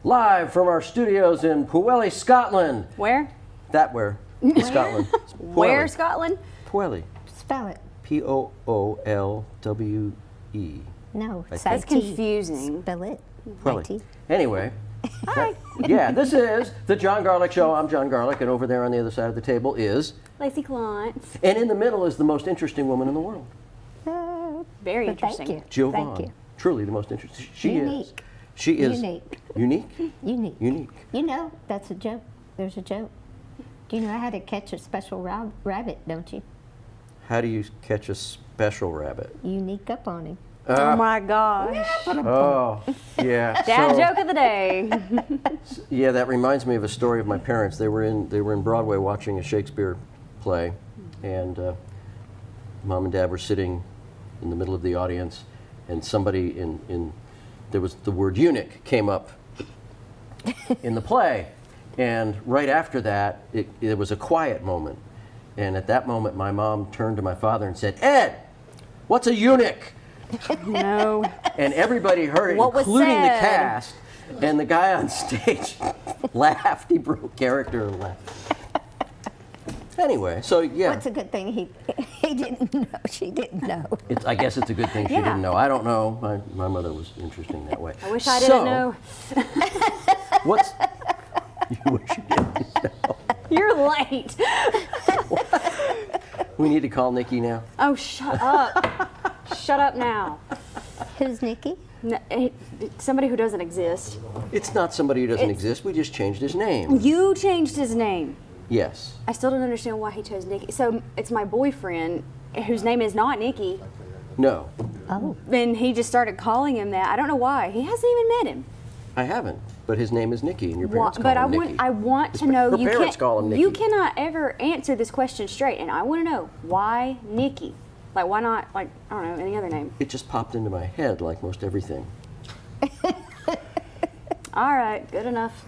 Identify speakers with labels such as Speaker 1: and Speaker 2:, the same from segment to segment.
Speaker 1: live from our studios in Pwllheli, Scotland.
Speaker 2: Where?
Speaker 1: Where? Scotland.
Speaker 2: Where, Scotland?
Speaker 1: Pwllheli.
Speaker 3: Spell it.
Speaker 1: P-O-O-L-W-E.
Speaker 3: No,
Speaker 1: I
Speaker 3: say
Speaker 2: That's
Speaker 3: T.
Speaker 2: confusing.
Speaker 3: Spell it.
Speaker 1: Pwllheli.
Speaker 3: IT.
Speaker 1: Anyway. Yeah, this is the John Garlic Show. I'm John Garlic, and over there on the other side of the table is...
Speaker 2: Lacey Clance.
Speaker 1: And in the middle is the most interesting woman in the world.
Speaker 2: Very
Speaker 3: But
Speaker 2: interesting.
Speaker 3: Thank you.
Speaker 1: Jill
Speaker 3: Thank
Speaker 1: Vaughn.
Speaker 3: you.
Speaker 1: Truly the most interesting. She is.
Speaker 3: Unique.
Speaker 1: She is.
Speaker 3: Unique.
Speaker 1: Unique?
Speaker 3: Unique.
Speaker 1: Unique.
Speaker 3: You know, that's a joke. There's a joke. Do you know how to catch a special rabbit, don't you?
Speaker 1: How do you catch a special rabbit?
Speaker 3: You sneak up on him.
Speaker 2: Oh my gosh.
Speaker 1: Oh, yeah.
Speaker 2: Dad
Speaker 1: So-
Speaker 2: joke of the day.
Speaker 1: Yeah, that reminds me of a story of my parents. They were in Broadway watching a Shakespeare play, and Mom and Dad were sitting in the middle of the audience, and somebody there was the word eunuch came up in the play, and right after that, it was a quiet moment, and at that moment, my mom turned to my father and said, "Ed, what's a eunuch?"
Speaker 2: No.
Speaker 1: And everybody heard it,
Speaker 2: What was
Speaker 1: including the
Speaker 2: said?
Speaker 1: cast. And the guy on stage laughed. He broke character and laughed. Anyway, so yeah.
Speaker 3: What's a good thing he didn't know, she didn't know.
Speaker 1: I guess it's a good thing she
Speaker 2: Yeah.
Speaker 1: didn't know. I don't know. My mother was interesting that way.
Speaker 2: I wish I didn't know.
Speaker 1: What's... You wish you didn't know.
Speaker 2: You're late.
Speaker 1: We need to call Nikki now.
Speaker 2: Oh, shut up. Shut up now.
Speaker 3: Who's Nikki?
Speaker 2: No, somebody who doesn't exist.
Speaker 1: It's not somebody who doesn't exist. We just changed his name.
Speaker 2: You changed his name.
Speaker 1: Yes.
Speaker 2: I still don't understand why he chose Nikki. So it's my boyfriend, whose name is not Nikki,
Speaker 1: No,
Speaker 3: Oh.
Speaker 2: and he just started calling him that. I don't know why. He hasn't even met him.
Speaker 1: I haven't. But his name is Nikki, and your parents
Speaker 2: But
Speaker 1: call him Nikki.
Speaker 2: I want to know.
Speaker 1: Her
Speaker 2: You
Speaker 1: parents
Speaker 2: can't.
Speaker 1: call him Nikki.
Speaker 2: You cannot ever answer this question straight, and I want to know why Nikki. Like, why not? Like, I don't know, any other name.
Speaker 1: It just popped into my head like most everything.
Speaker 2: All right, good enough.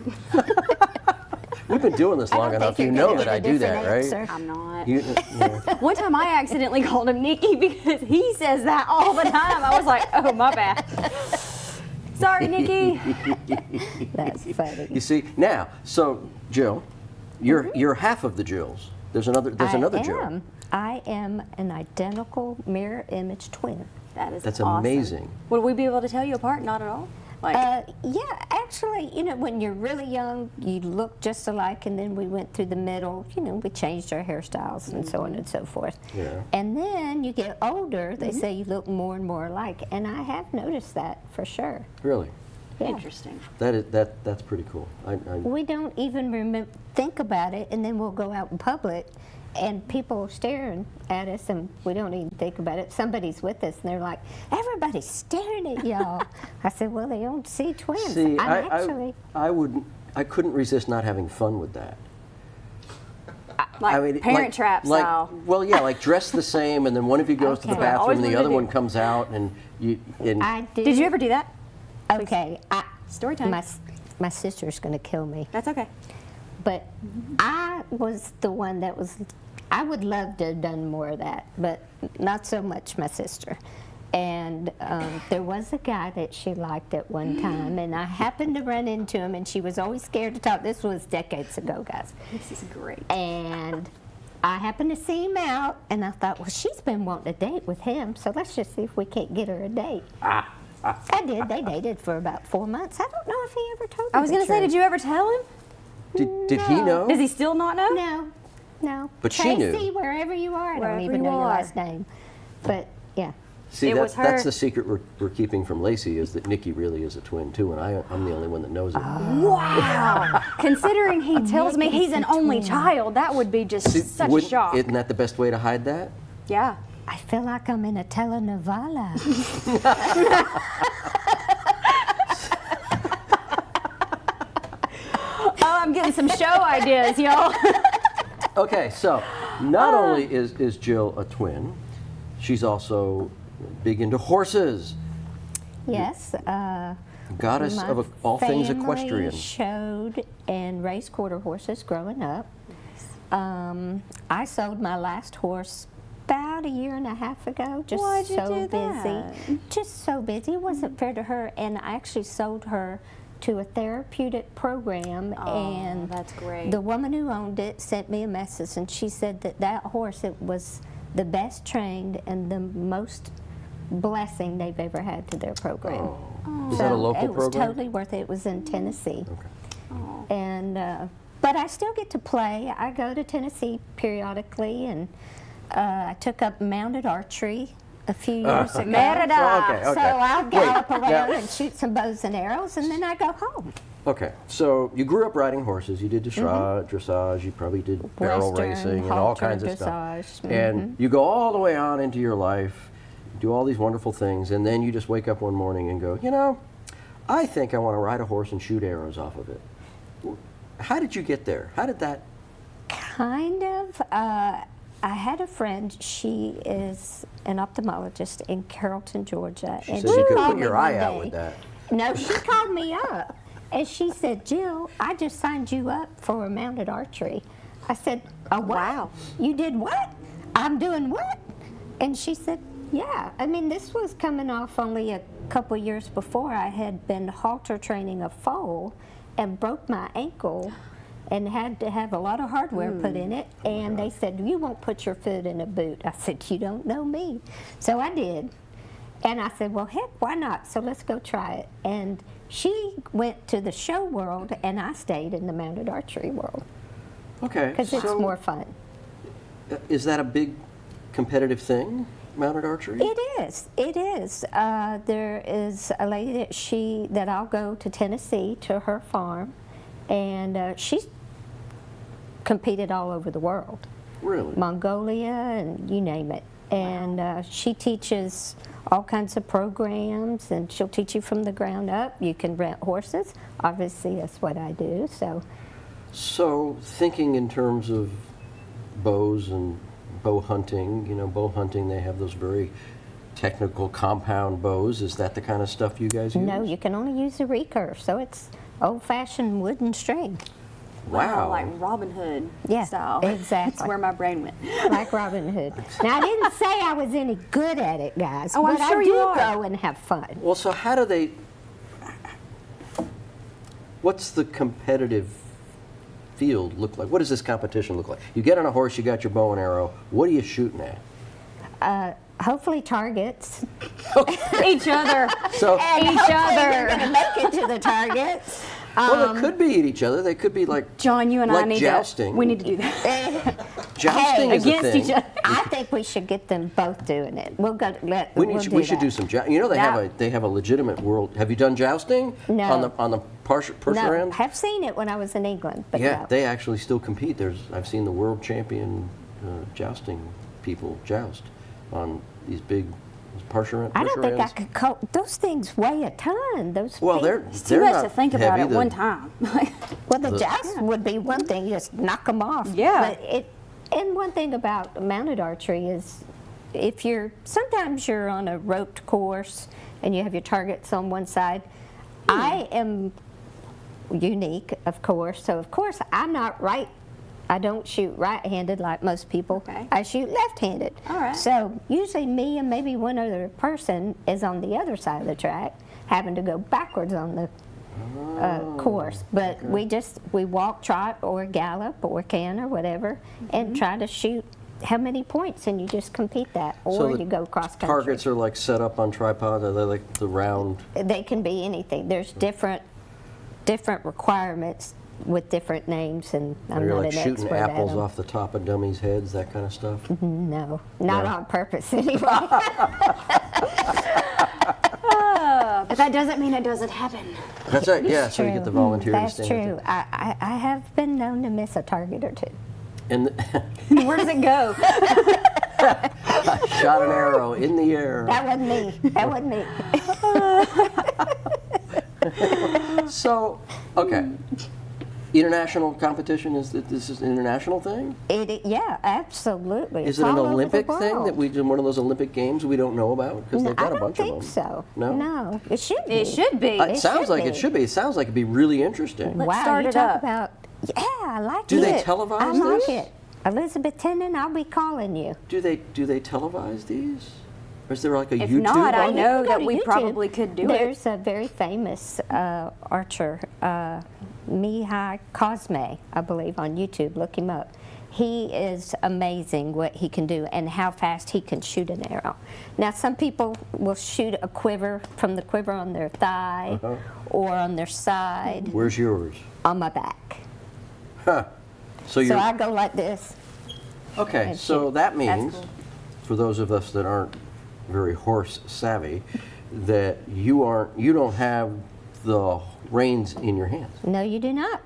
Speaker 1: We've been doing this
Speaker 3: I
Speaker 1: long
Speaker 3: don't
Speaker 1: enough.
Speaker 3: think
Speaker 1: You
Speaker 3: you're
Speaker 1: know
Speaker 3: gonna
Speaker 1: that I
Speaker 3: get a
Speaker 1: do that,
Speaker 3: different
Speaker 1: right?
Speaker 3: answer.
Speaker 2: I'm not.
Speaker 1: Yeah.
Speaker 2: One time I accidentally called him Nikki because he says that all the time. I was like, oh, my bad. Sorry, Nikki.
Speaker 3: That's funny.
Speaker 1: You see now, so Jill, you're half of the Jills. There's another Jill.
Speaker 3: I am an identical mirror image twin.
Speaker 2: That is
Speaker 1: That's
Speaker 2: awesome.
Speaker 1: amazing.
Speaker 2: Would we be able to tell you apart? Not at all. Like,
Speaker 3: Yeah, actually, you know, when you're really young, you look just alike, and then we went through the middle, you know, we changed our hairstyles and so on and so forth.
Speaker 1: Yeah.
Speaker 3: And then you get older, they say you look more and more alike, and I have noticed that for sure.
Speaker 1: Really,
Speaker 3: Yeah.
Speaker 2: interesting.
Speaker 1: that's pretty cool.
Speaker 3: We don't even think about it, and then we'll go out in public, and people are staring at us, and we don't even think about it. Somebody's with us, and they're like, "Everybody's staring at y'all." I said, "Well, they don't see twins."
Speaker 1: See,
Speaker 3: I
Speaker 1: I couldn't resist not having fun with that.
Speaker 2: Like Parent Trap style.
Speaker 1: Well, yeah, like dress the same, and then one of you goes to the
Speaker 3: Okay.
Speaker 1: bathroom,
Speaker 2: Always
Speaker 1: and the
Speaker 2: wanted
Speaker 1: other
Speaker 2: to
Speaker 1: one
Speaker 2: do.
Speaker 1: comes out, and you. And
Speaker 3: I do.
Speaker 2: Did you ever do that?
Speaker 3: Okay.
Speaker 2: Story time.
Speaker 3: My sister's going to kill me.
Speaker 2: That's okay.
Speaker 3: But I was the one that was, I would love to have done more of that, but not so much my sister. And there was a guy that she liked at one time, and I happened to run into him, and she was always scared to talk. This was decades ago, guys.
Speaker 2: This is great.
Speaker 3: And I happened to see him out, and I thought, well, she's been wanting to date with him, so let's just see if we can't get her a date. I did. They dated for about 4 months. I don't know if he ever told me.
Speaker 2: I was going to say, did you ever tell him?
Speaker 1: did he know?
Speaker 2: Does he still not know?
Speaker 3: No.
Speaker 1: But she knew.
Speaker 3: Tracy, wherever you are, I
Speaker 2: Wherever
Speaker 3: don't even
Speaker 2: you
Speaker 3: know your
Speaker 2: are.
Speaker 3: last name. But yeah.
Speaker 1: See,
Speaker 2: It was
Speaker 1: that's
Speaker 2: her.
Speaker 1: the secret we're keeping from Lacey is that Nikki really is a twin too, and I'm the only one that knows it.
Speaker 2: Wow. Considering he tells me he's an only child, that would be just
Speaker 1: See,
Speaker 2: such a
Speaker 1: wouldn't-
Speaker 2: shock.
Speaker 1: Isn't that the best way to hide that?
Speaker 2: Yeah.
Speaker 3: I feel like I'm in a telenovela.
Speaker 2: Oh, I'm getting some show ideas, y'all.
Speaker 1: Okay, so not only is Jill a twin, she's also big into horses.
Speaker 3: Yes.
Speaker 1: Goddess
Speaker 3: My
Speaker 1: of all things
Speaker 3: family
Speaker 1: equestrian.
Speaker 3: showed and raced quarter horses growing up. I sold my last horse about a year and a half ago. Just
Speaker 2: Why'd you
Speaker 3: so
Speaker 2: do
Speaker 3: busy.
Speaker 2: that?
Speaker 3: Just so busy. It wasn't fair to her, and I actually sold her to a therapeutic program, and
Speaker 2: that's great.
Speaker 3: the woman who owned it sent me a message, and she said that that horse, it was the best trained and the most blessing they've ever had to their program.
Speaker 1: Is that a local
Speaker 3: it was
Speaker 1: program?
Speaker 3: totally worth it. It was in Tennessee.
Speaker 1: Okay.
Speaker 3: And but I still get to play. I go to Tennessee periodically, and I took up mounted archery a few years ago.
Speaker 2: Merida.
Speaker 3: So I'll gallop
Speaker 1: Wait,
Speaker 3: around
Speaker 1: now-
Speaker 3: and shoot some bows and arrows, and then I go home.
Speaker 1: Okay, so you grew up riding horses. You did dressage. You probably did barrel
Speaker 3: Western,
Speaker 1: racing and all
Speaker 3: halter
Speaker 1: kinds of stuff.
Speaker 3: dressage,
Speaker 1: And you go all the way on into your life, do all these wonderful things, and then you just wake up one morning and go, you know, I think I want to ride a horse and shoot arrows off of it. How did you get there? How did that?
Speaker 3: Kind of. I had a friend. She is an ophthalmologist in Carrollton, Georgia.
Speaker 1: She
Speaker 3: and
Speaker 1: said you could
Speaker 3: called
Speaker 1: put
Speaker 3: me
Speaker 1: your
Speaker 3: one
Speaker 1: eye out
Speaker 3: day.
Speaker 1: with that.
Speaker 3: No, she called me up, and she said, "Jill, I just signed you up for a mounted archery." I said, "Oh wow, you did what? I'm doing what?" And she said, "Yeah." I mean, this was coming off only a couple years before. I had been halter training a foal and broke my ankle and had to have a lot of hardware put in it. And they said, "You won't put your foot in a boot." I said, "You don't know me." So I did. And I said, well, heck, why not? So let's go try it. And she went to the show world, and I stayed in the mounted archery world
Speaker 1: Okay,
Speaker 3: because it's
Speaker 1: so
Speaker 3: more fun.
Speaker 1: is that a big competitive thing, mounted archery?
Speaker 3: It is. It is. There is a lady that I'll go to Tennessee to her farm, and she's competed all over the world.
Speaker 1: Really?
Speaker 3: Mongolia and you name it. And she teaches all kinds of programs, and she'll teach you from the ground up. You can rent horses. Obviously, that's what I do.
Speaker 1: So thinking in terms of bows and bow hunting, you know, bow hunting, they have those very technical compound bows. Is that the kind of stuff you guys use?
Speaker 3: No, you can only use a recurve, so it's old-fashioned wooden string.
Speaker 1: Wow.
Speaker 2: Like Robin Hood
Speaker 3: Yeah,
Speaker 2: style.
Speaker 3: exactly.
Speaker 2: That's where my brain went.
Speaker 3: Like Robin Hood. Now, I didn't say I was any good at it, guys,
Speaker 2: Oh, I'm
Speaker 3: but
Speaker 2: sure
Speaker 3: I
Speaker 2: you
Speaker 3: do
Speaker 2: are.
Speaker 3: go and have fun.
Speaker 1: Well, so how do they, what's the competitive field look like? What does this competition look like? You get on a horse, you got your bow and arrow. What are you shooting at?
Speaker 3: Hopefully targets.
Speaker 2: Each other.
Speaker 1: So,
Speaker 3: And
Speaker 2: Each
Speaker 3: hopefully
Speaker 2: other.
Speaker 3: we're going to make it to the targets.
Speaker 1: well, they could be at each other. They could be like
Speaker 2: John, you and
Speaker 1: like
Speaker 2: I need
Speaker 1: jousting.
Speaker 2: to. We need to do that.
Speaker 1: Jousting is a
Speaker 2: Against
Speaker 1: thing.
Speaker 2: each other.
Speaker 3: I think we should get them both doing it. We'll go.
Speaker 1: We should do some jousting. You know they have a legitimate world. Have you done jousting?
Speaker 3: No.
Speaker 1: On the Pusher
Speaker 3: No,
Speaker 1: end?
Speaker 3: have seen it when I was in England, but
Speaker 1: Yeah,
Speaker 3: no.
Speaker 1: they actually still compete. I've seen the world champion jousting people joust on these big Pusher
Speaker 3: I don't think I
Speaker 1: ends.
Speaker 3: could call those things weigh a ton. Those
Speaker 1: Well,
Speaker 3: things.
Speaker 2: It's too
Speaker 1: they're
Speaker 2: much to
Speaker 1: not
Speaker 2: think about
Speaker 1: heavy.
Speaker 2: at one time.
Speaker 3: Well, the joust would be one thing. You just knock them off.
Speaker 2: Yeah.
Speaker 3: But and one thing about mounted archery is, sometimes you're on a roped course and you have your targets on one side. I am unique, of course. So of course I'm not right. I don't shoot right-handed like most people.
Speaker 2: Okay.
Speaker 3: I shoot left-handed.
Speaker 2: All right.
Speaker 3: So usually me and maybe one other person is on the other side of the track, having to go backwards on the course. But we walk, trot, or gallop, or can, or whatever, and try to shoot how many points, and you just compete that, or
Speaker 1: So the
Speaker 3: you go cross country.
Speaker 1: Targets are like set up on tripods. Are they like the round?
Speaker 3: They can be anything. There's different requirements with different names, and I'm
Speaker 1: You're
Speaker 3: not
Speaker 1: like
Speaker 3: an
Speaker 1: shooting
Speaker 3: expert at
Speaker 1: apples
Speaker 3: them.
Speaker 1: off the top of dummies' heads, that kind of stuff.
Speaker 3: No, not
Speaker 1: No.
Speaker 3: on purpose anyway.
Speaker 2: But that doesn't mean it doesn't happen.
Speaker 1: That's right. Yeah. So you get the volunteer to
Speaker 3: That's
Speaker 1: stand.
Speaker 3: true. I have been known to miss a target or two.
Speaker 1: And
Speaker 2: Where does it go?
Speaker 1: shot an arrow in the air.
Speaker 3: That wasn't me. That wasn't me.
Speaker 1: So, okay. International competition, this is an international thing?
Speaker 3: Yeah, absolutely.
Speaker 1: Is
Speaker 3: It's
Speaker 1: it an
Speaker 3: all over the
Speaker 1: Olympic thing
Speaker 3: world.
Speaker 1: that we do one of those Olympic games we don't know about? Because
Speaker 3: No,
Speaker 1: they've got
Speaker 3: I
Speaker 1: a bunch
Speaker 3: don't
Speaker 1: of them.
Speaker 3: think so.
Speaker 1: No?
Speaker 3: No, it should be.
Speaker 2: It should be.
Speaker 1: It sounds like it
Speaker 3: be.
Speaker 1: should be. It sounds like it'd be really interesting.
Speaker 2: Let's
Speaker 3: Wow,
Speaker 2: start
Speaker 3: you
Speaker 2: it
Speaker 3: talk
Speaker 2: up.
Speaker 3: about. Yeah, I like it.
Speaker 1: Do they televise
Speaker 3: I like
Speaker 1: this?
Speaker 3: it. Elizabeth Tennant, I'll be calling you.
Speaker 1: Do they televise these? Is there like a
Speaker 2: If
Speaker 1: YouTube?
Speaker 2: not, I
Speaker 1: on it?
Speaker 2: know
Speaker 3: You can
Speaker 2: that
Speaker 3: go
Speaker 2: we
Speaker 3: to YouTube.
Speaker 2: probably could do it.
Speaker 3: There's a very famous archer, Mihai Cosme, I believe, on YouTube. Look him up. He is amazing what he can do and how fast he can shoot an arrow. Now, some people will shoot a quiver from the quiver on their thigh or on their side,
Speaker 1: Where's yours?
Speaker 3: on my back.
Speaker 1: Huh. So
Speaker 3: So
Speaker 1: you're
Speaker 3: I go like this.
Speaker 1: okay.
Speaker 3: and
Speaker 1: So
Speaker 3: shoot.
Speaker 1: that means,
Speaker 2: cool.
Speaker 1: for those of us that aren't very horse savvy, that you don't have the reins in your hands.
Speaker 3: No, you do not.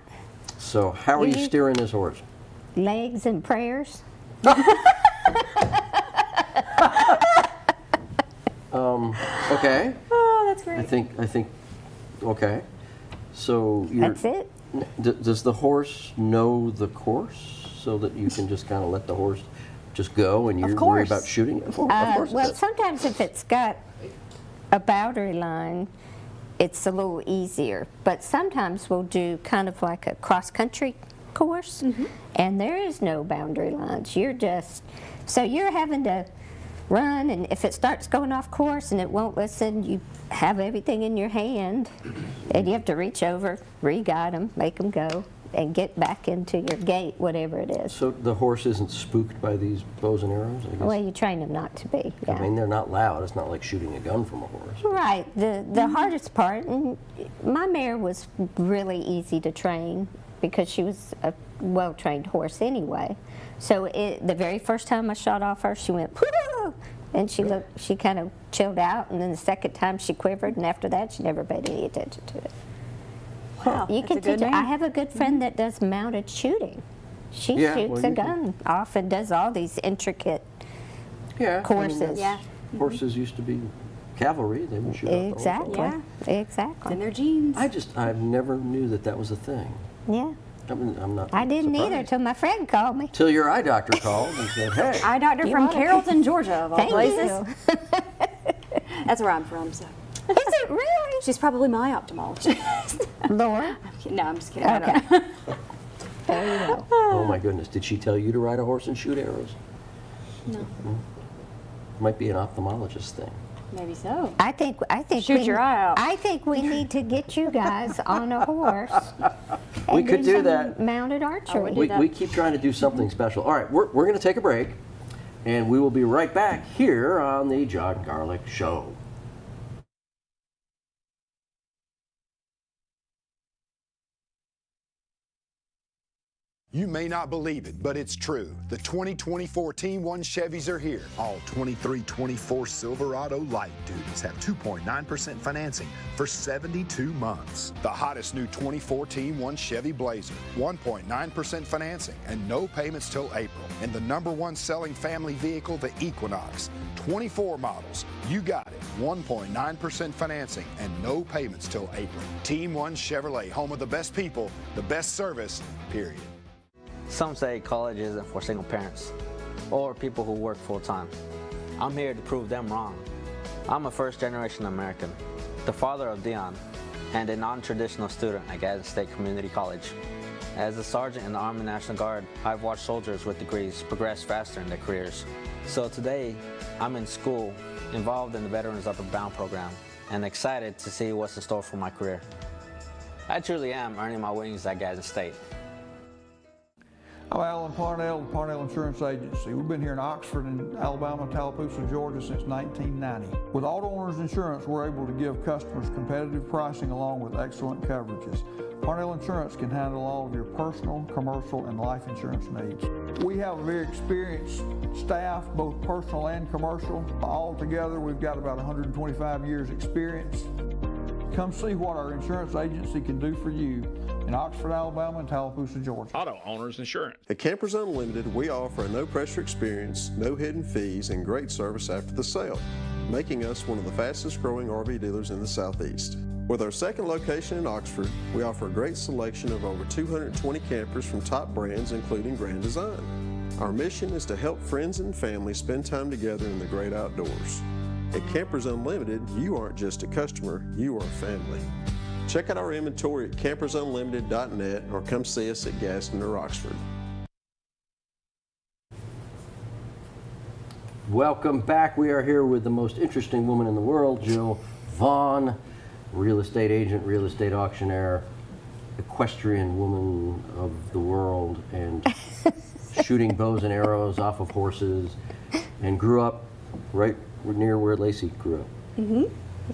Speaker 1: So how are you
Speaker 3: You-
Speaker 1: steering this horse?
Speaker 3: Legs and prayers.
Speaker 1: Okay.
Speaker 2: Oh, that's great.
Speaker 1: I think. Okay. So you're.
Speaker 3: That's it.
Speaker 1: Does the horse know the course so that you can just kind of let the horse just go and you're worried
Speaker 2: course.
Speaker 1: about shooting it? Of course it
Speaker 3: Well,
Speaker 1: does.
Speaker 3: sometimes if it's got a boundary line, it's a little easier. But sometimes we'll do kind of like a cross-country course, and there is no boundary lines. You're just, so you're having to run, and if it starts going off course and it won't listen, you have everything in your hand, and you have to reach over, re-guide them, make them go, and get back into your gait, whatever it is.
Speaker 1: So the horse isn't spooked by these bows and arrows, I guess?
Speaker 3: Well, you train them not to be. Yeah.
Speaker 1: I mean, they're not loud. It's not like shooting a gun from a horse.
Speaker 3: Right. The hardest part, and my mare was really easy to train because she was a well-trained horse anyway. So the very first time I shot off her, she went, "Woo!" And she kind of chilled out, and then the second time she quivered, and after that she never paid any attention to it.
Speaker 2: Wow,
Speaker 3: You
Speaker 2: that's
Speaker 3: can
Speaker 2: a good
Speaker 3: teach her. I
Speaker 2: name.
Speaker 3: have a good friend that does mounted shooting. She
Speaker 1: Yeah,
Speaker 3: shoots
Speaker 1: well,
Speaker 3: a
Speaker 1: you can-
Speaker 3: gun off and does all these intricate
Speaker 1: Yeah. I mean,
Speaker 3: courses.
Speaker 1: that's-
Speaker 2: Yeah.
Speaker 1: Horses used to be cavalry. They would shoot off the horse.
Speaker 3: Exactly.
Speaker 2: Yeah. It's in
Speaker 3: Exactly.
Speaker 2: their genes.
Speaker 1: I've never knew that was a thing.
Speaker 3: Yeah.
Speaker 1: I'm not
Speaker 3: I didn't either
Speaker 1: surprised.
Speaker 3: till my friend called me.
Speaker 1: Till your eye doctor called and said, hey.
Speaker 2: Eye doctor
Speaker 3: You
Speaker 2: from
Speaker 3: wanna-
Speaker 2: Carrollton, Georgia, of all
Speaker 3: Thank
Speaker 2: places.
Speaker 3: you.
Speaker 2: That's where I'm from, so.
Speaker 3: Is it really?
Speaker 2: She's probably my ophthalmologist.
Speaker 3: Laura?
Speaker 2: No, I'm just kidding. I don't
Speaker 3: Okay.
Speaker 2: know.
Speaker 3: There you go.
Speaker 1: Oh my goodness, did she tell you to ride a horse and shoot arrows?
Speaker 2: No.
Speaker 1: Might be an ophthalmologist thing.
Speaker 2: Maybe so.
Speaker 3: I think
Speaker 2: Shoot your eye out.
Speaker 3: I think we need to get you guys on a horse.
Speaker 1: We
Speaker 3: and
Speaker 1: could do
Speaker 3: some
Speaker 1: that.
Speaker 3: Mounted archery.
Speaker 2: do that.
Speaker 1: We keep trying to do something special. All right, we're going to take a break, and we will be right back here on the John Garlic Show.
Speaker 4: You may not believe it, but it's true. The 2024 Team 1 Chevys are here. All 2324 Silverado light duties have 2.9% financing for 72 months. The hottest new 24 Team 1 Chevy Blazer, 1.9% financing and no payments till April. And the #1 selling family vehicle, the Equinox. 24 models. You got it. 1.9% financing and no payments till April. Team 1 Chevrolet, home of the best people, the best service, period.
Speaker 5: Some say college isn't for single parents or people who work full-time. I'm here to prove them wrong. I'm a first-generation American, the father of Dion, and a non-traditional student at Gadsden State Community College. As a sergeant in the Army National Guard, I've watched soldiers with degrees progress faster in their careers. So today, I'm in school, involved in the Veterans Upper Bound program, and excited to see what's in store for my career. I truly am earning my wings at Gadsden State.
Speaker 6: I'm Alan Parnell with Parnell Insurance Agency. We've been here in Oxford and Alabama, Tallapoosa, Georgia since 1990. With Auto Owners Insurance, we're able to give customers competitive pricing along with excellent coverages. Parnell Insurance can handle all of your personal, commercial, and life insurance needs. We have a very experienced staff, both personal and commercial. All together, we've got about 125 years experience. Come see what our insurance agency can do for you in Oxford, Alabama, and Tallapoosa, Georgia.
Speaker 7: Auto Owners Insurance.
Speaker 8: At Campers Unlimited, we offer a no-pressure experience, no hidden fees, and great service after the sale, making us one of the fastest-growing RV dealers in the Southeast. With our second location in Oxford, we offer a great selection of over 220 campers from top brands, including Grand Design. Our mission is to help friends and family spend time together in the great outdoors. At Campers Unlimited, you aren't just a customer, you are family. Check out our inventory at campersunlimited.net or come see us at Gadsden or Oxford.
Speaker 1: Welcome back. We are here with the most interesting woman in the world, Jill Vaughn, real estate agent, real estate auctioneer, equestrian woman of the world, and shooting bows and arrows off of horses, and grew up right near where Lacey grew up.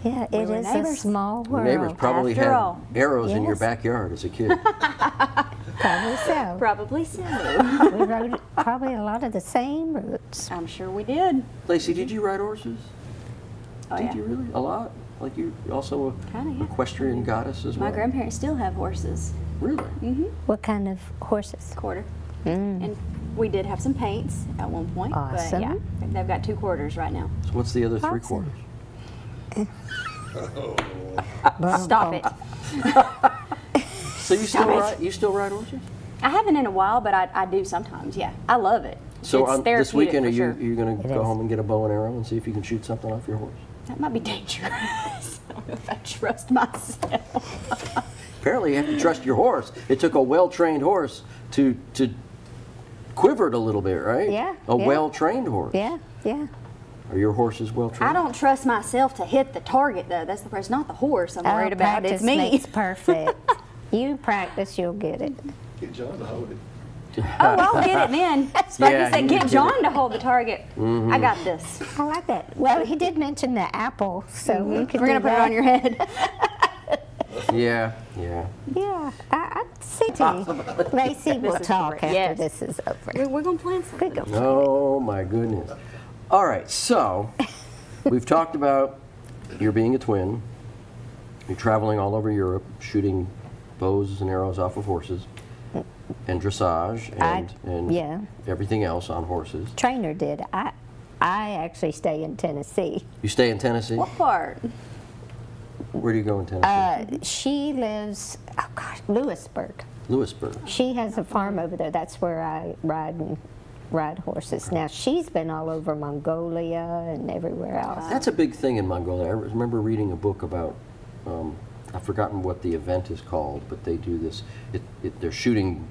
Speaker 3: Yeah, it
Speaker 2: were
Speaker 3: is a
Speaker 2: neighbors.
Speaker 3: small
Speaker 1: Your
Speaker 3: world.
Speaker 1: neighbors probably
Speaker 2: After
Speaker 1: had
Speaker 2: all.
Speaker 1: arrows in your
Speaker 3: Yes.
Speaker 1: backyard as a kid.
Speaker 3: Probably so.
Speaker 2: Probably so.
Speaker 3: We rode probably a lot of the same routes.
Speaker 2: I'm sure we did.
Speaker 1: Lacey, did you ride horses?
Speaker 2: Oh,
Speaker 1: Did
Speaker 2: yeah.
Speaker 1: you really? A lot? Like you also
Speaker 2: Kinda, yeah.
Speaker 1: equestrian goddess as well?
Speaker 2: My grandparents still have horses.
Speaker 1: Really?
Speaker 3: What kind of horses?
Speaker 2: Quarter. And we did have some paints at one point.
Speaker 3: Awesome.
Speaker 2: But yeah, they've got 2 quarters right now.
Speaker 1: So what's the other 3
Speaker 3: Awesome.
Speaker 1: quarters?
Speaker 2: Stop it.
Speaker 1: So you still ride horses?
Speaker 2: I haven't in a while, but I do sometimes, yeah. I love it.
Speaker 1: So
Speaker 2: it's
Speaker 1: on this
Speaker 2: therapeutic
Speaker 1: weekend,
Speaker 2: for
Speaker 1: are
Speaker 2: sure.
Speaker 1: you going to
Speaker 3: It
Speaker 1: go
Speaker 3: is.
Speaker 1: home and get a bow and arrow and see if you can shoot something off your horse?
Speaker 2: That might be dangerous. I don't know if I trust myself.
Speaker 1: Apparently, you have to trust your horse. It took a well-trained horse to quiver it a little bit, right?
Speaker 3: Yeah,
Speaker 1: A
Speaker 3: yeah.
Speaker 1: well-trained horse.
Speaker 3: Yeah, yeah.
Speaker 1: Are your horses
Speaker 2: I
Speaker 1: well-trained?
Speaker 2: don't trust myself to hit the target, though. That's the person, not the horse I'm worried about.
Speaker 3: Practice
Speaker 2: It's me.
Speaker 3: makes perfect. You practice, you'll get it.
Speaker 8: Get John to hold it.
Speaker 2: Oh, I'll get it then. Like
Speaker 1: Yeah,
Speaker 2: you said,
Speaker 1: you
Speaker 2: get
Speaker 1: get
Speaker 2: John to hold the target. I got this.
Speaker 3: I like that. Well, he did mention the apple, so we could
Speaker 2: We're
Speaker 3: do
Speaker 2: going to put it
Speaker 3: that.
Speaker 2: on your head.
Speaker 1: Yeah.
Speaker 3: Yeah, I see. Lacey will
Speaker 2: is
Speaker 3: talk
Speaker 2: great.
Speaker 3: after
Speaker 2: Yes.
Speaker 3: this is over.
Speaker 2: We're going to plan something.
Speaker 3: Good go.
Speaker 1: Oh, my goodness. All right, so we've talked about your being a twin. You're traveling all over Europe, shooting bows and arrows off of horses, and dressage, and
Speaker 3: yeah.
Speaker 1: everything else on horses.
Speaker 3: Trainer did. I actually stay in Tennessee.
Speaker 1: You stay in Tennessee?
Speaker 2: What part?
Speaker 1: Where do you go in Tennessee?
Speaker 3: She lives, oh gosh, Lewisburg.
Speaker 1: Lewisburg.
Speaker 3: She has a farm over there. That's where I ride horses. Now she's been all over Mongolia and everywhere else.
Speaker 1: That's a big thing in Mongolia. I remember reading a book about, I've forgotten what the event is called, but they do this. They're shooting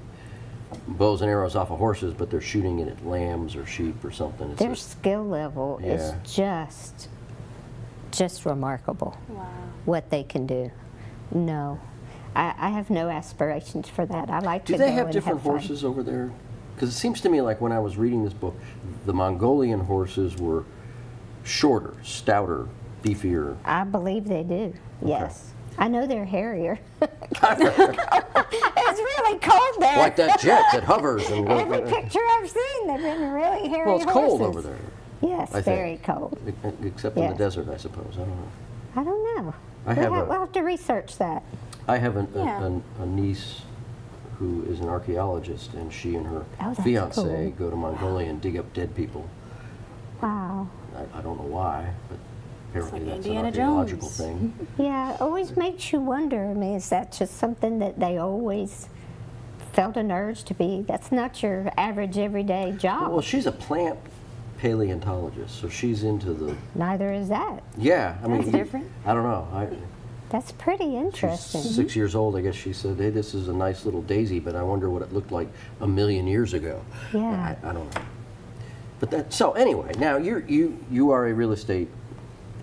Speaker 1: bows and arrows off of horses, but they're shooting it at lambs or sheep or something. It's
Speaker 3: Their skill level is
Speaker 1: Yeah.
Speaker 3: just remarkable.
Speaker 2: Wow.
Speaker 3: What they can do. No, I have no aspirations for that. I like
Speaker 1: Do
Speaker 3: to
Speaker 1: they
Speaker 3: go
Speaker 1: have
Speaker 3: and
Speaker 1: different
Speaker 3: fun.
Speaker 1: horses over there? Because it seems to me like when I was reading this book, the Mongolian horses were shorter, stouter, beefier.
Speaker 3: I believe they do. Yes. I know they're hairier. It's really cold there.
Speaker 1: Like that jet that hovers and goes.
Speaker 3: Every picture I've seen, they've been really hairy
Speaker 1: Well, it's
Speaker 3: horses.
Speaker 1: cold over there,
Speaker 3: Yes,
Speaker 1: I think.
Speaker 3: very cold.
Speaker 1: except in
Speaker 3: Yes.
Speaker 1: the desert, I suppose. I don't know.
Speaker 3: I don't know.
Speaker 1: I have a-
Speaker 3: We'll have to research that.
Speaker 1: I have
Speaker 2: Yeah.
Speaker 1: a niece who is an archaeologist, and she and her
Speaker 3: Oh, that's
Speaker 1: fiance
Speaker 3: cool.
Speaker 1: go to Mongolia and dig up dead people.
Speaker 3: Wow.
Speaker 1: I don't know why, but apparently
Speaker 2: like
Speaker 1: that's
Speaker 2: Indiana
Speaker 1: an archaeological
Speaker 2: Jones.
Speaker 1: thing.
Speaker 3: Yeah, it always makes you wonder. I mean, is that just something that they always felt an urge to be? That's not your average everyday job.
Speaker 1: Well, she's a plant paleontologist, so she's into the.
Speaker 3: Neither is that.
Speaker 1: Yeah, I mean,
Speaker 2: That's different.
Speaker 1: I don't know.
Speaker 3: That's pretty
Speaker 1: She's
Speaker 3: interesting.
Speaker 1: 6 years old. I guess she said, "Hey, this is a nice little daisy, but I wonder what it looked like a million years ago."
Speaker 3: Yeah.
Speaker 1: I don't know. But that. So anyway, now you are a real estate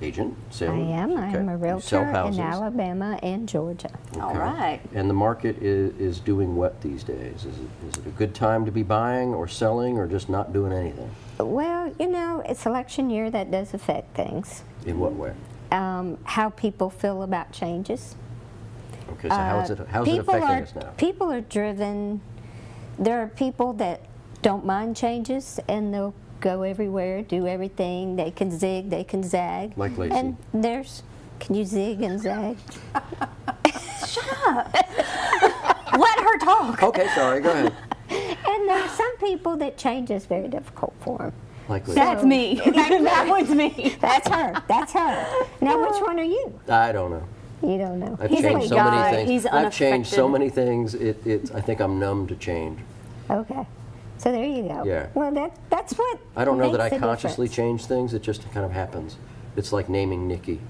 Speaker 1: agent.
Speaker 3: I
Speaker 1: Salesman.
Speaker 3: am. I am a
Speaker 1: You sell
Speaker 3: realtor in
Speaker 1: houses.
Speaker 3: Alabama and Georgia.
Speaker 2: All
Speaker 1: Okay.
Speaker 2: right.
Speaker 1: And the market is doing what these days? Is it a good time to be buying or selling or just not doing anything?
Speaker 3: Well, you know, it's election year. That does affect things.
Speaker 1: In what way?
Speaker 3: How people feel about changes.
Speaker 1: Okay, so how's it
Speaker 3: People
Speaker 1: affecting
Speaker 3: are,
Speaker 1: us now?
Speaker 3: People are driven. There are people that don't mind changes, and they'll go everywhere, do everything. They can zig, they can zag.
Speaker 1: Like Lacey.
Speaker 3: And can you zig and zag?
Speaker 2: Let her talk.
Speaker 1: Okay, sorry, go ahead.
Speaker 3: And there are some people that change is very difficult for them.
Speaker 1: Like Lacey.
Speaker 2: That's me. That one's me.
Speaker 3: That's her. That's her. Now, which one are you?
Speaker 1: I don't know.
Speaker 3: You don't know.
Speaker 1: I've
Speaker 2: He's a
Speaker 1: changed so
Speaker 2: guy.
Speaker 1: many things.
Speaker 2: He's
Speaker 1: I've changed so
Speaker 2: unaffected.
Speaker 1: many things. I think I'm numb to change.
Speaker 3: Okay. So there you go.
Speaker 1: Yeah.
Speaker 3: Well, that's what
Speaker 1: I don't know that I
Speaker 3: makes a
Speaker 1: consciously
Speaker 3: difference.
Speaker 1: change things. It just kind of happens. It's like naming Nikki.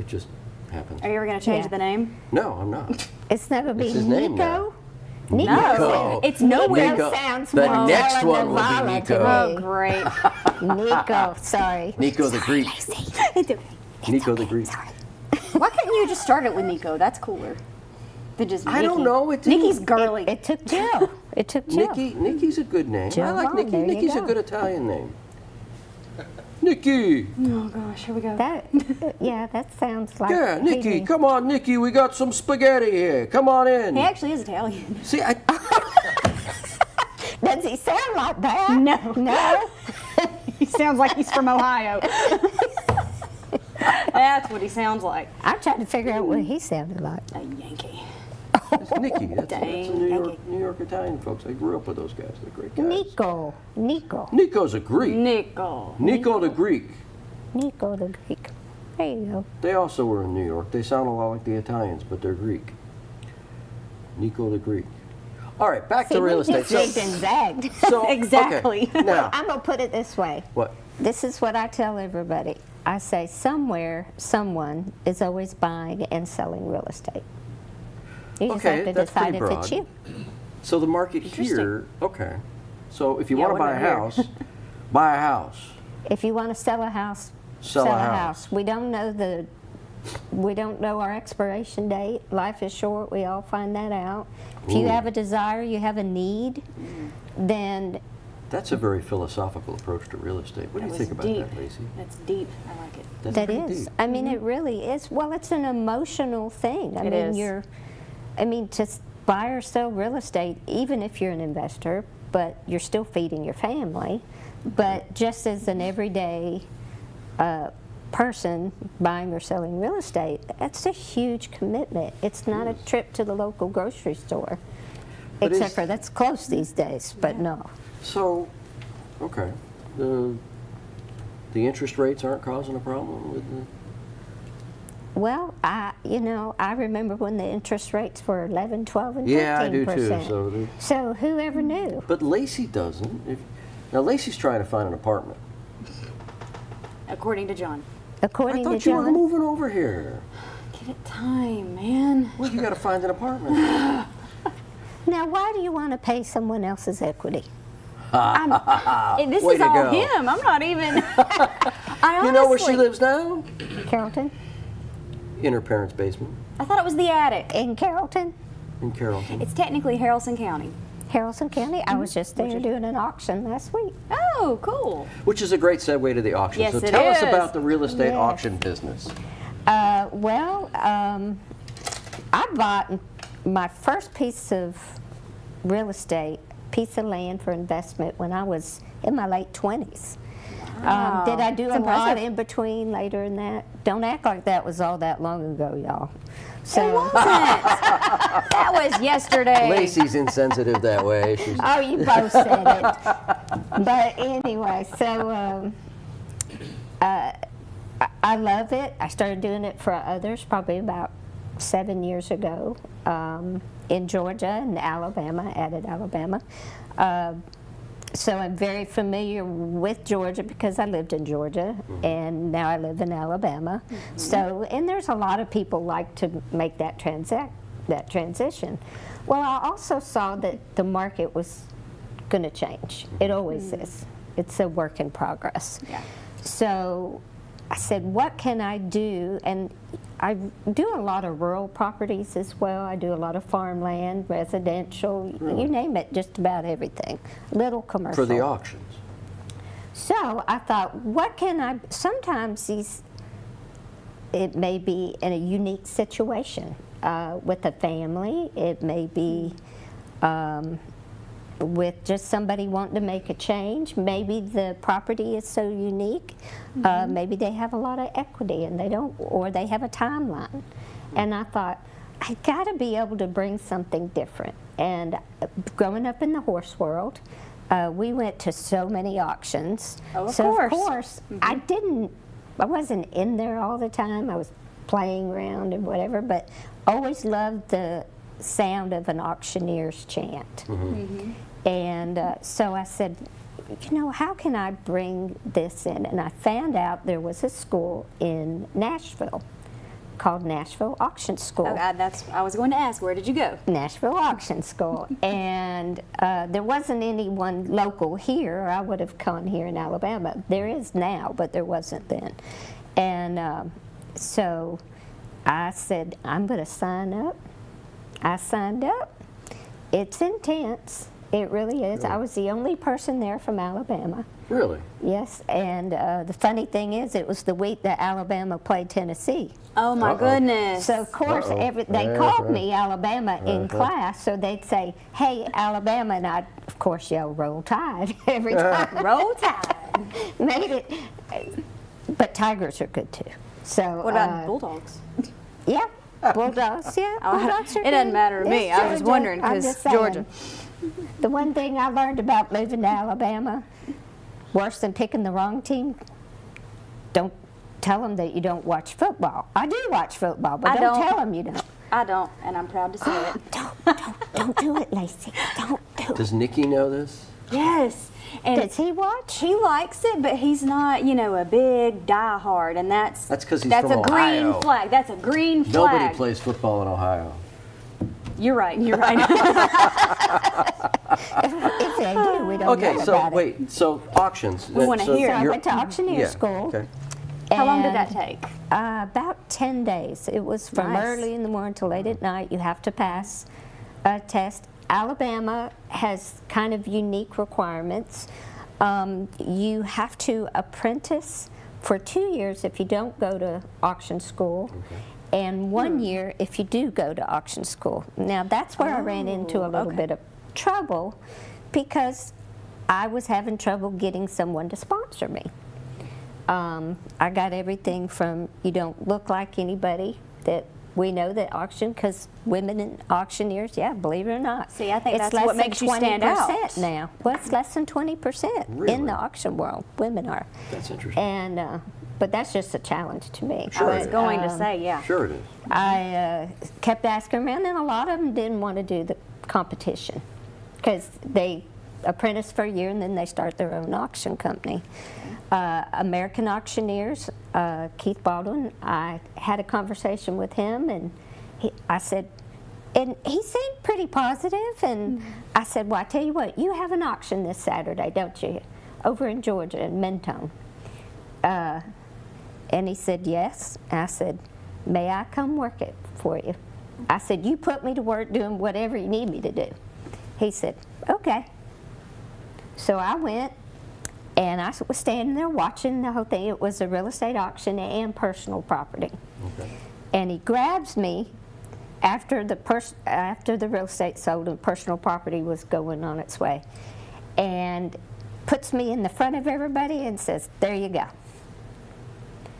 Speaker 1: It just happens.
Speaker 2: Are you ever going to change
Speaker 3: Yeah.
Speaker 2: the name?
Speaker 1: No, I'm not.
Speaker 3: It's not going to be
Speaker 1: It's his name now.
Speaker 3: Nico.
Speaker 2: No, it's nowhere.
Speaker 1: Nico.
Speaker 3: Sounds
Speaker 1: The
Speaker 3: more
Speaker 1: next
Speaker 3: like
Speaker 1: one will be
Speaker 3: Nirvana
Speaker 1: Nico.
Speaker 3: to
Speaker 2: Oh,
Speaker 3: me.
Speaker 2: great.
Speaker 3: Nico, sorry.
Speaker 1: Nico the Greek.
Speaker 2: It's okay.
Speaker 1: Nico the Greek.
Speaker 2: Why couldn't you just start it with Nico? That's cooler than just Nikki.
Speaker 1: I don't know. It didn't-
Speaker 2: Nikki's girly.
Speaker 3: It took Jill. It took Jill.
Speaker 1: Nikki's a good name. I like
Speaker 3: Jill,
Speaker 1: Nikki.
Speaker 3: there you
Speaker 1: Nikki's a
Speaker 3: go.
Speaker 1: good Italian name. Nikki.
Speaker 2: Oh gosh, here we go.
Speaker 3: That, yeah, that sounds like.
Speaker 1: Yeah, Nikki.
Speaker 3: hating.
Speaker 1: Come on, Nikki. We got some spaghetti here. Come on in.
Speaker 2: He actually is Italian.
Speaker 1: See,
Speaker 3: Does he sound like that?
Speaker 2: No.
Speaker 3: No.
Speaker 2: He sounds like he's from Ohio. That's what he sounds like.
Speaker 3: I'm trying to figure out what he sounded like.
Speaker 2: A Yankee.
Speaker 1: it's Nikki. That's the
Speaker 2: Dang,
Speaker 1: New York Italian folks. I grew up with those guys. They're great guys.
Speaker 3: Nico. Nico.
Speaker 1: Nico's a Greek.
Speaker 2: Nico.
Speaker 1: Nico the Greek.
Speaker 3: Nico the Greek. There you go.
Speaker 1: They also were in New York. They sound a lot like the Italians, but they're Greek. Nico the Greek. All right, back
Speaker 3: See,
Speaker 1: to real
Speaker 3: we
Speaker 1: estate.
Speaker 3: just zigged and zagged.
Speaker 1: So,
Speaker 2: Exactly.
Speaker 1: Okay. Now,
Speaker 3: I'm going to put it this way.
Speaker 1: what?
Speaker 3: This is what I tell everybody. I say somewhere, someone is always buying and selling real estate. You just
Speaker 1: Okay,
Speaker 3: have to
Speaker 1: that's
Speaker 3: decide
Speaker 1: pretty
Speaker 3: if it's
Speaker 1: broad.
Speaker 3: you.
Speaker 1: So the market
Speaker 2: Interesting.
Speaker 1: here, okay. So if you
Speaker 2: Yeah,
Speaker 1: want to buy a
Speaker 2: we're not here.
Speaker 1: house, buy a house.
Speaker 3: If you want to sell a house,
Speaker 1: Sell a house.
Speaker 3: We don't know our expiration date. Life is short. We all find that out. If you
Speaker 1: Ooh.
Speaker 3: have a desire, you have a need, then
Speaker 1: That's a very philosophical approach to real estate. What do you
Speaker 2: That
Speaker 1: think
Speaker 2: was
Speaker 1: about
Speaker 2: deep.
Speaker 1: that, Lacey?
Speaker 2: That's deep. I like it.
Speaker 1: That's
Speaker 3: that
Speaker 1: pretty
Speaker 3: is.
Speaker 1: deep.
Speaker 3: I mean, it really is. Well, it's an emotional thing. I
Speaker 2: It
Speaker 3: mean,
Speaker 2: is.
Speaker 3: to buy or sell real estate, even if you're an investor, but you're still feeding your family. But just as an everyday person buying or selling real estate, that's a huge commitment. It's not a trip to the local grocery store,
Speaker 1: But
Speaker 3: except
Speaker 1: is-
Speaker 3: for that's close these days, but no.
Speaker 1: So, okay. The interest rates aren't causing a problem with the...
Speaker 3: Well, I remember when the interest rates were 11, 12, and 15%.
Speaker 1: Yeah, I do too.
Speaker 3: So whoever knew?
Speaker 1: But Lacey doesn't. Now, Lacey's trying to find an apartment.
Speaker 2: According to John.
Speaker 3: According
Speaker 1: I
Speaker 3: to
Speaker 1: thought you were
Speaker 3: John,
Speaker 1: moving over here.
Speaker 2: Give it time, man.
Speaker 1: Well, you got to find an apartment.
Speaker 3: now why do you want to pay someone else's equity?
Speaker 2: This
Speaker 1: Way
Speaker 2: is
Speaker 1: to
Speaker 2: all
Speaker 1: go.
Speaker 2: him. I'm not even.
Speaker 1: You know where she lives now?
Speaker 3: Carrollton?
Speaker 1: In her parents' basement
Speaker 2: I thought it was the attic.
Speaker 3: In Carrollton?
Speaker 1: in Carrollton.
Speaker 2: It's technically Haralson County.
Speaker 3: Haralson County? I was just there doing an auction last week.
Speaker 2: Oh, cool.
Speaker 1: Which is a great segue to the auction.
Speaker 2: Yes,
Speaker 1: so
Speaker 2: it
Speaker 1: tell us
Speaker 2: is.
Speaker 1: about the real estate
Speaker 3: Yes.
Speaker 1: auction business.
Speaker 3: I bought my first piece of real estate, piece of land for investment when I was in my late 20s. Did I do
Speaker 2: That's
Speaker 3: a lot
Speaker 2: impressive.
Speaker 3: in between later in that? Don't act like that was all that long ago, y'all.
Speaker 2: It
Speaker 3: So,
Speaker 2: wasn't. That was yesterday.
Speaker 1: Lacey's insensitive that way. She's,
Speaker 3: oh, you both said it. But anyway, so I love it. I started doing it for others probably about 7 years ago in Georgia and Alabama, added Alabama. So I'm very familiar with Georgia because I lived in Georgia and now I live in Alabama. So, and there's a lot of people like to make that transition. Well, I also saw that the market was going to change. It always is. It's a work in progress.
Speaker 2: Yeah.
Speaker 3: So I said, what can I do? And I do a lot of rural properties as well. I do a lot of farmland, residential, you name it, just about everything. Little commercial.
Speaker 1: for the auctions.
Speaker 3: So I thought, what can I, sometimes it may be in a unique situation with a family. It may be with just somebody wanting to make a change. Maybe the property is so unique. Maybe they have a lot of equity and they don't, or they have a timeline. And I thought, I got to be able to bring something different. And growing up in the horse world, we went to so many auctions.
Speaker 2: Oh, of
Speaker 3: so
Speaker 2: course.
Speaker 3: of course, I wasn't in there all the time. I was playing around and whatever, but always loved the sound of an auctioneer's chant. And so I said, you know, how can I bring this in? And I found out there was a school in Nashville called Nashville Auction School.
Speaker 2: Oh, I was going to ask, where did you go?
Speaker 3: Nashville Auction School. And there wasn't anyone local here. I would have gone here in Alabama. There is now, but there wasn't then. And so I said, I'm going to sign up. I signed up. It's intense. It really is.
Speaker 1: Really?
Speaker 3: I was the only person there from Alabama.
Speaker 1: Really?
Speaker 3: Yes, and the funny thing is, it was the week that Alabama played Tennessee.
Speaker 2: Oh my goodness.
Speaker 3: So of course, they called me Alabama in class, so they'd say, "Hey, Alabama," and I'd of course yell "Roll Tide" every time.
Speaker 2: Roll Tide.
Speaker 3: Made it, but Tigers are good too. So
Speaker 2: What about Bulldogs?
Speaker 3: Yeah, Bulldogs. Yeah, Bulldogs are
Speaker 2: It doesn't
Speaker 3: good.
Speaker 2: matter to me.
Speaker 3: It's
Speaker 2: I was
Speaker 3: Georgia.
Speaker 2: wondering
Speaker 3: I'm
Speaker 2: because
Speaker 3: just saying.
Speaker 2: Georgia.
Speaker 3: The one thing I learned about moving to Alabama, worse than picking the wrong team, don't tell them that you don't watch football. I do watch football, but
Speaker 2: I
Speaker 3: don't
Speaker 2: don't.
Speaker 3: tell them you don't.
Speaker 2: I don't, and I'm proud to say it.
Speaker 3: Don't do it, Lacey. Don't do it.
Speaker 1: Does Nikki know this?
Speaker 2: Yes. And
Speaker 3: Does he watch?
Speaker 2: he likes it, but he's not, a big diehard, and that's
Speaker 1: 'cause he's
Speaker 2: that's
Speaker 1: from
Speaker 2: a green
Speaker 1: Ohio.
Speaker 2: flag. That's a green flag.
Speaker 1: Nobody plays football in Ohio.
Speaker 2: You're right. You're right.
Speaker 3: If they do, we don't
Speaker 1: Okay,
Speaker 3: know
Speaker 1: so
Speaker 3: about it.
Speaker 1: wait, so auctions.
Speaker 2: We wanna hear it.
Speaker 3: So I
Speaker 1: you're-
Speaker 3: went to auctioneer
Speaker 1: yeah,
Speaker 3: school.
Speaker 1: Okay.
Speaker 2: How long did that
Speaker 3: and,
Speaker 2: take?
Speaker 3: About 10 days. It was from
Speaker 2: Nice.
Speaker 3: early in the morning till late at night. You have to pass a test. Alabama has kind of unique requirements. You have to apprentice for 2 years if you don't go to auction school, and 1 year if you do go to auction school. Now that's where I ran into a little bit of trouble, because I was having trouble getting someone to sponsor me. I got everything from you don't look like anybody that we know that auction, because women in auctioneers, yeah, believe it or not.
Speaker 2: See, I think
Speaker 3: it's
Speaker 2: that's
Speaker 3: less
Speaker 2: what
Speaker 3: than
Speaker 2: makes you stand out.
Speaker 3: 20% now. Well, it's less than 20%
Speaker 1: Really?
Speaker 3: in the auction world. Women are.
Speaker 1: That's interesting.
Speaker 3: And but that's just a challenge to me.
Speaker 1: Sure
Speaker 2: I was
Speaker 1: it
Speaker 2: going to say, yeah.
Speaker 1: Sure it is.
Speaker 3: I kept asking around, and a lot of them didn't want to do the competition because they apprentice for a year and then they start their own auction company. American Auctioneers, Keith Baldwin, I had a conversation with him, and I said, and he seemed pretty positive, and I said, well, I tell you what, you have an auction this Saturday, don't you, over in Georgia, in Mentone. And he said, yes. And I said, may I come work it for you? I said, you put me to work doing whatever you need me to do. He said, okay. So I went, and I was standing there watching the whole thing. It was a real estate auction and personal property.
Speaker 1: Okay.
Speaker 3: And he grabs me after the real estate sold and personal property was going on its way, and puts me in the front of everybody and says, there you go.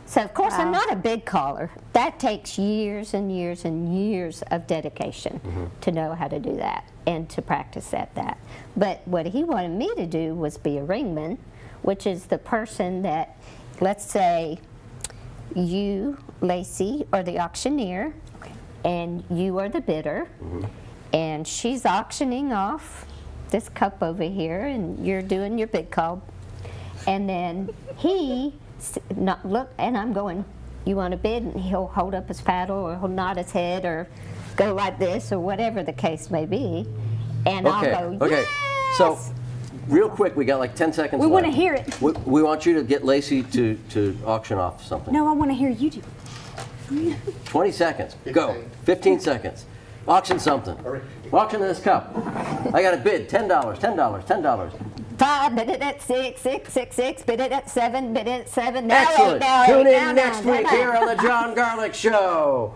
Speaker 3: So of course I'm not a big caller. That takes years and years and years of dedication to know how to do that and to practice at that. But what he wanted me to do was be a ringman, which is the person that, let's say you, Lacey, are the auctioneer, and you are the bidder, and she's auctioning off this cup over here, and you're doing your bid call, and then he look, and I'm going, you want to bid? And he'll hold up his paddle, or he'll nod his head, or go like this, or whatever the case may be, and
Speaker 1: Okay.
Speaker 3: I'll go,
Speaker 1: Okay.
Speaker 3: yes!
Speaker 1: So, real quick, we got like 10 seconds
Speaker 2: We
Speaker 1: left.
Speaker 2: want to hear it.
Speaker 1: We want you to get Lacey to auction off something.
Speaker 2: No, I want to hear you do it.
Speaker 1: 20 seconds. Go. 15 seconds. Auction something. Auction this cup. I got a bid. $10. $10. $10.
Speaker 3: 5, bid it at 6, 6, 6, 6, bid it at 7, bid it at 7. Now
Speaker 1: Excellent.
Speaker 3: now
Speaker 1: Tune
Speaker 3: now
Speaker 1: in next
Speaker 3: now
Speaker 1: week
Speaker 3: now.
Speaker 1: here on the John Garlic Show.